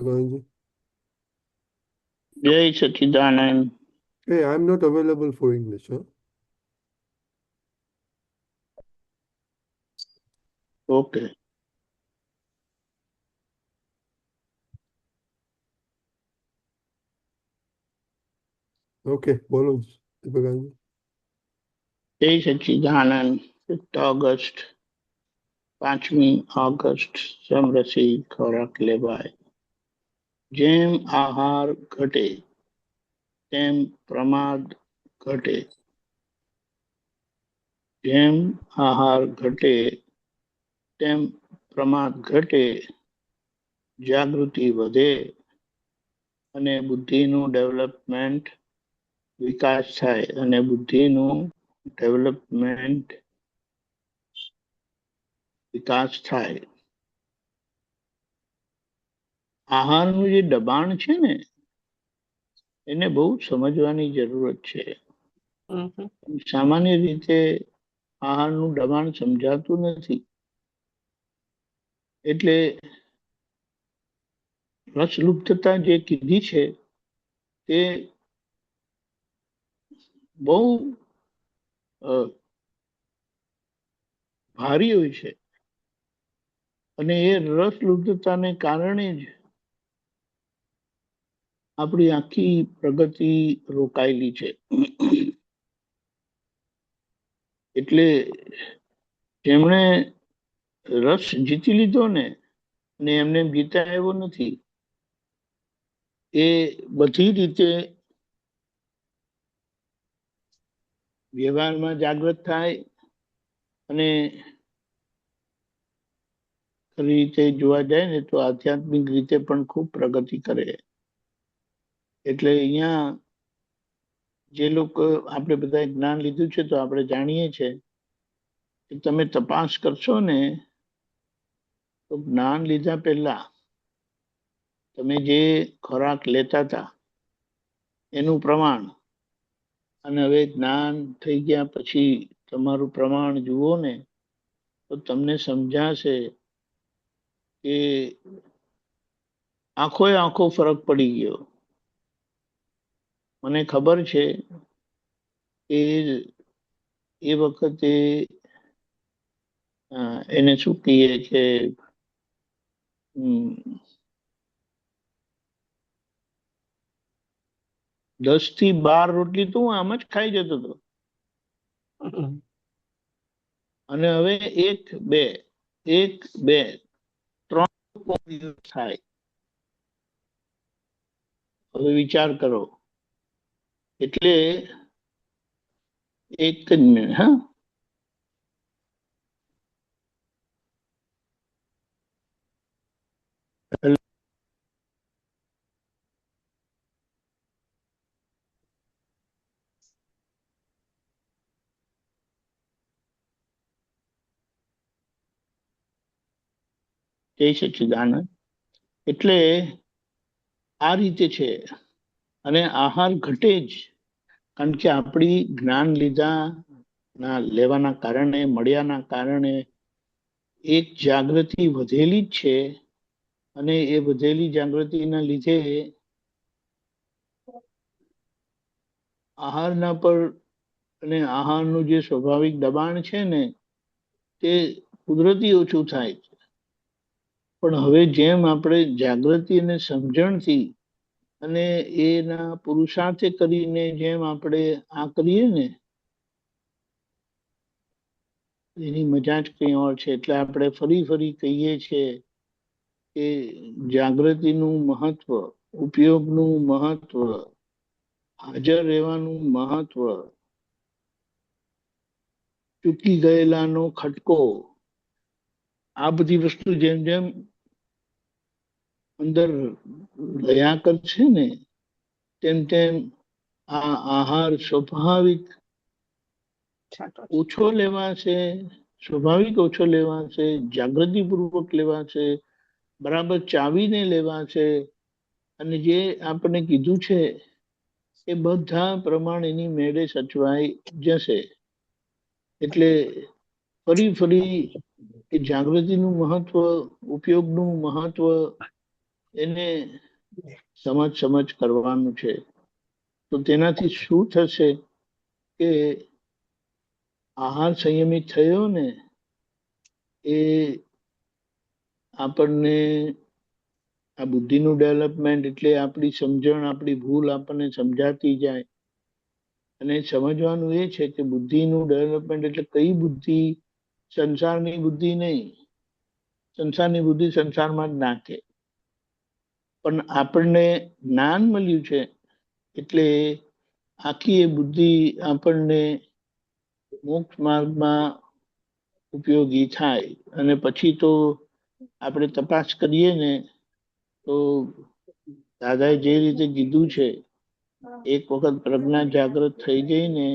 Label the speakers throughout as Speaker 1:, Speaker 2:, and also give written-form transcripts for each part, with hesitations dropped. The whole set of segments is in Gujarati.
Speaker 1: Ranji.
Speaker 2: Jai Sachidanand.
Speaker 1: Hey, I'm not available for English, huh?
Speaker 2: Okay.
Speaker 1: Okay, બોલો દીપકભાઈ.
Speaker 2: જય સચ્ચિદાનંદ. 5 ઓગસ્ટ 5મી ઓગસ્ટ સમરસી ખોરાક લેવાય. જેમ આહાર ઘટે તેમ પ્રમાદ ઘટે. જેમ આહાર ઘટે તેમ પ્રમાદ ઘટે. જાગૃતિ વધે અને બુદ્ધિનું ડેવલપમેન્ટ વિકાસ થાય અને બુદ્ધિનું ડેવલપમેન્ટ વિકાસ થાય. આહારનું જે દબાણ છે ને એને બહુ સમજવાની જરૂરત છે. સામાન્ય રીતે આહારનું દબાણ સમજાતું નથી. એટલે રસલુપ્તતા જે કીધી છે તે બહુ ભારી હોય છે અને એ રસલુપ્તતાને કારણે જ આપણી આખી પ્રગતિ રોકાયેલી છે. એટલે જેમણે રસ જીતી લીધો ને અને એમને જીતા આવ્યો નથી એ બધી રીતે વ્યવહારમાં જાગૃત થાય અને ખરી રીતે જોવા જાય ને તો આધ્યાત્મિક રીતે પણ ખૂબ પ્રગતિ કરે. એટલે અહીંયા જે લોકો આપણે બધા જ્ઞાન લીધું છે તો આપણે જાણીએ છીએ કે તમે તપાસ કરશો ને તો જ્ઞાન લીધા પહેલા તમે જે ખોરાક લેતા હતા એનું પ્રમાણ અને હવે જ્ઞાન થઈ ગયા પછી તમારું પ્રમાણ જુઓ ને તો તમને સમજાશે કે આખો ફરક પડી ગયો. મને ખબર છે કે એ વખતે એને શું કહીએ કે 10 થી 12 રોટલી તો હું આમ જ ખાઈ જતો હતો અને હવે 1 2 3 થાય. હવે વિચાર કરો. એટલે એક જ મિનિટ. હા, જય સચ્ચિદાનંદ. એટલે આ રીતે છે અને આહાર ઘટે જ કારણ કે આપણી જ્ઞાન લેવાના કારણે મળ્યાના કારણે એક જાગૃતિ વધેલી જ છે અને એ વધેલી જાગૃતિના લીધે આહારના પર અને આહારનું જે સ્વાભાવિક દબાણ છે ને તે કુદરતી ઓછું થાય છે. પણ હવે જેમ આપણે જાગૃતિ અને સમજણથી અને એના પુરુષાર્થે કરીને જેમ આપણે આ કરીએ ને એની મજા જ કંઈ ઓર છે. એટલે આપણે ફરી કહીએ છીએ કે જાગૃતિનું મહત્વ, ઉપયોગનું મહત્વ, હાજર રહેવાનું મહત્વ, ચૂકી ગયેલાનો ખટકો, આ બધી વસ્તુ જેમ જેમ અંદર રહ્યા કરશે ને તેમ તેમ આ આહાર સ્વાભાવિક ઓછો લેવાશે, જાગૃતિપૂર્વક લેવાશે, બરાબર ચાવીને લેવાશે અને જે આપણે કીધું છે એ બધા પ્રમાણ એની મેળે સચવાઈ જશે. એટલે ફરી એ જાગૃતિનું મહત્વ, ઉપયોગનું મહત્વ એને સમજ કરવાનું છે. તો તેનાથી શું થશે કે આહાર સંયમિત થયો ને એ આપણને આ બુદ્ધિનું ડેવલપમેન્ટ એટલે આપણી સમજણ, આપણી ભૂલ આપણને સમજાતી જાય. અને સમજવાનું એ છે કે બુદ્ધિનું ડેવલપમેન્ટ એટલે કઈ બુદ્ધિ? સંસારની બુદ્ધિ નહીં. સંસારની બુદ્ધિ સંસારમાં જ નાખે. પણ આપણને જ્ઞાન મળ્યું છે એટલે આખી એ બુદ્ધિ આપણને મોક્ષ માર્ગમાં ઉપયોગી થાય. અને પછી તો આપણે તપાસ કરીએ ને તો દાદાએ જે રીતે કીધું છે, એક વખત પ્રજ્ઞા જાગૃત થઈ ગઈ ને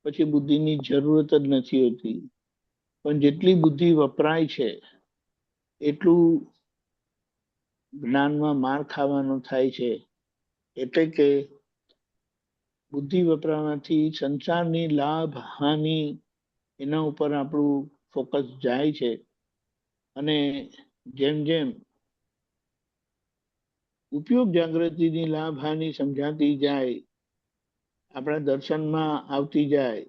Speaker 2: પછી બુદ્ધિની જરૂરત જ નથી હોતી. પણ જેટલી બુદ્ધિ વપરાય છે એટલું જ્ઞાનમાં માર ખાવાનું થાય છે. એટલે કે બુદ્ધિ વપરાવાથી સંસારની લાભ હાનિ એના ઉપર આપણું ફોકસ જાય છે. અને જેમ જેમ ઉપયોગ જાગૃતિની લાભ હાનિ સમજાતી જાય, આપણા દર્શનમાં આવતી જાય,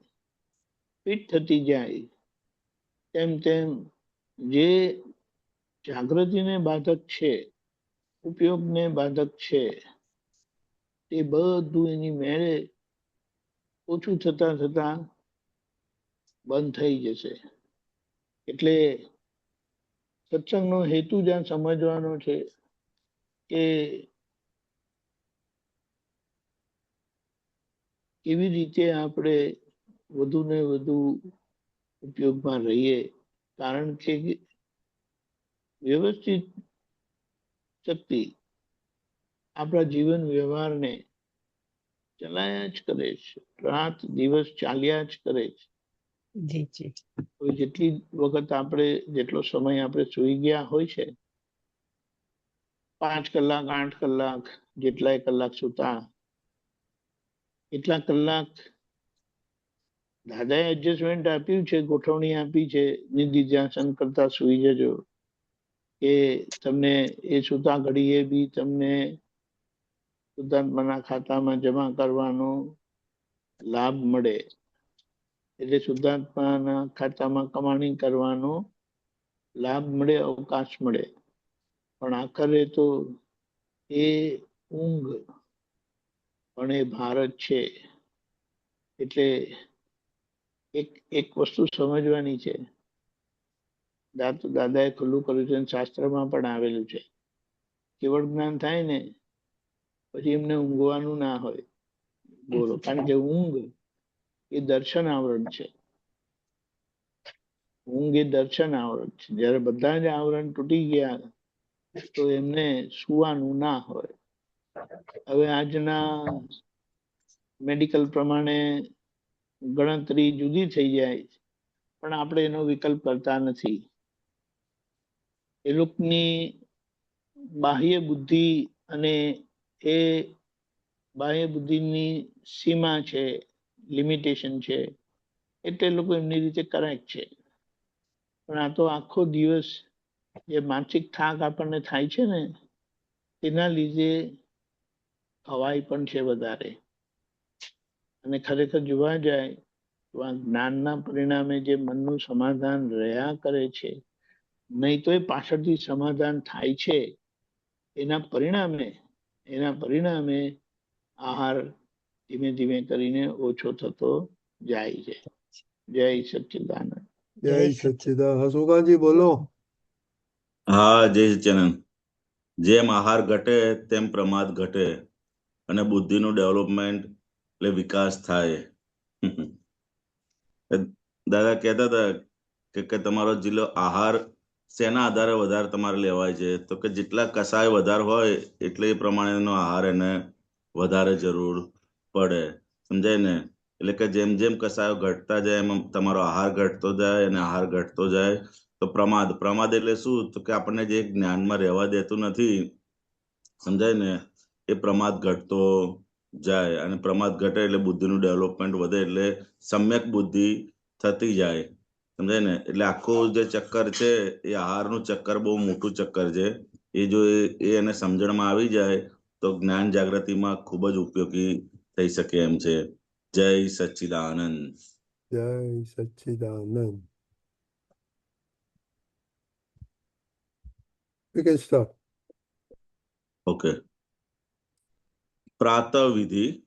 Speaker 2: ફિટ થતી જાય, તેમ તેમ જે જાગૃતિને બાધક છે, ઉપયોગને બાધક છે, તે બધું એની મેળે ઓછું થતા થતા બંધ થઈ જશે. એટલે સત્સંગનો હેતુ જ્યાં સમજવાનો છે કે કેવી રીતે આપણે વધુ ને વધુ ઉપયોગમાં રહીએ. કારણ કે વ્યવસ્થિત શક્તિ આપણા જીવન વ્યવહારને ચલાયા જ કરે છે. રાત દિવસ ચાલ્યા જ કરે છે. હવે જેટલી વખત આપણે જેટલો સમય આપણે સૂઈ ગયા હોય છે, 5 કલાક 8 કલાક જેટલાય કલાક સૂતા, એટલા કલાક દાદાએ એડજસ્ટમેન્ટ આપ્યું છે, ગોઠવણી આપી છે, નિધિધ્યાસન કરતા સૂઈ જજો કે તમને એ સૂતા ઘડીએ બી તમને શુદ્ધાત્માના ખાતામાં જમા કરવાનો લાભ મળે. એટલે શુદ્ધાત્માના ખાતામાં કમાણી કરવાનો લાભ મળે, અવકાશ મળે. પણ આખરે તો એ ઊંઘ પણ એ ભારત છે. એટલે એક વસ્તુ સમજવાની છે, દાદાએ ખુલ્લું કર્યું છે અને શાસ્ત્રમાં પણ આવેલું છે. કેવળ જ્ઞાન થાય ને પછી એમને ઊંઘવાનું ના હોય. બોલો, કારણ કે ઊંઘ એ દર્શન આવરણ છે. ઊંઘ એ દર્શન આવરણ છે. જ્યારે બધા જ આવરણ તૂટી ગયા તો એમને સુવાનું ના હોય. હવે આજના મેડિકલ પ્રમાણે ગણતરી જુદી થઈ જાય, પણ આપણે એનો વિકલ્પ કરતા નથી. એ લોકોની બાહ્ય બુદ્ધિ અને એ બાહ્ય બુદ્ધિની સીમા છે, લિમિટેશન છે, એટલે લોકો એમની રીતે કરેક્ટ છે. પણ આ તો આખો દિવસ જે માનસિક થાક આપણને થાય છે ને, તેના લીધે ખવાય પણ છે વધારે. અને ખરેખર જોવા જાય તો આ જ્ઞાનના પરિણામે જે મનનું સમાધાન રહ્યા કરે છે, નહીં તો એ પાછળથી સમાધાન થાય છે. એના પરિણામે આહાર ધીમે ધીમે કરીને ઓછો થતો જાય છે. જય સચ્ચિદાનંદ.
Speaker 1: જય સચ્ચિદાનંદ. હસુકાજી બોલો.
Speaker 3: હા, જય સચ્ચિદાનંદ. જેમ આહાર ઘટે તેમ પ્રમાદ ઘટે અને બુદ્ધિનું ડેવલપમેન્ટ એટલે વિકાસ થાય. દાદા કહેતા હતા કે તમારો જિલ્લો આહાર શેના આધારે વધારે તમારે લેવાય છે? તો કે જેટલા કસાય વધારે હોય એટલે એ પ્રમાણેનો આહાર એને વધારે જરૂર પડે. સમજાય ને? એટલે કે જેમ જેમ કસાયો ઘટતા જાય એમ તમારો આહાર ઘટતો જાય, અને આહાર ઘટતો જાય તો પ્રમાદ એટલે શું? તો કે આપણને જે જ્ઞાનમાં રહેવા દેતું નથી, સમજાય ને, એ પ્રમાદ ઘટતો જાય. અને પ્રમાદ ઘટે એટલે બુદ્ધિનું ડેવલપમેન્ટ વધે, એટલે સમ્યક બુદ્ધિ થતી જાય. સમજાય ને? એટલે આખું જે ચક્કર છે એ આહારનું ચક્કર બહુ મોટું ચક્કર છે. એ જો એ એને સમજણમાં આવી જાય તો જ્ઞાન જાગૃતિમાં ખૂબ જ ઉપયોગી થઈ શકે એમ છે. જય સચ્ચિદાનંદ.
Speaker 1: જય સચ્ચિદાનંદ. We can start.
Speaker 3: ઓકે. પ્રાતઃ વિધિ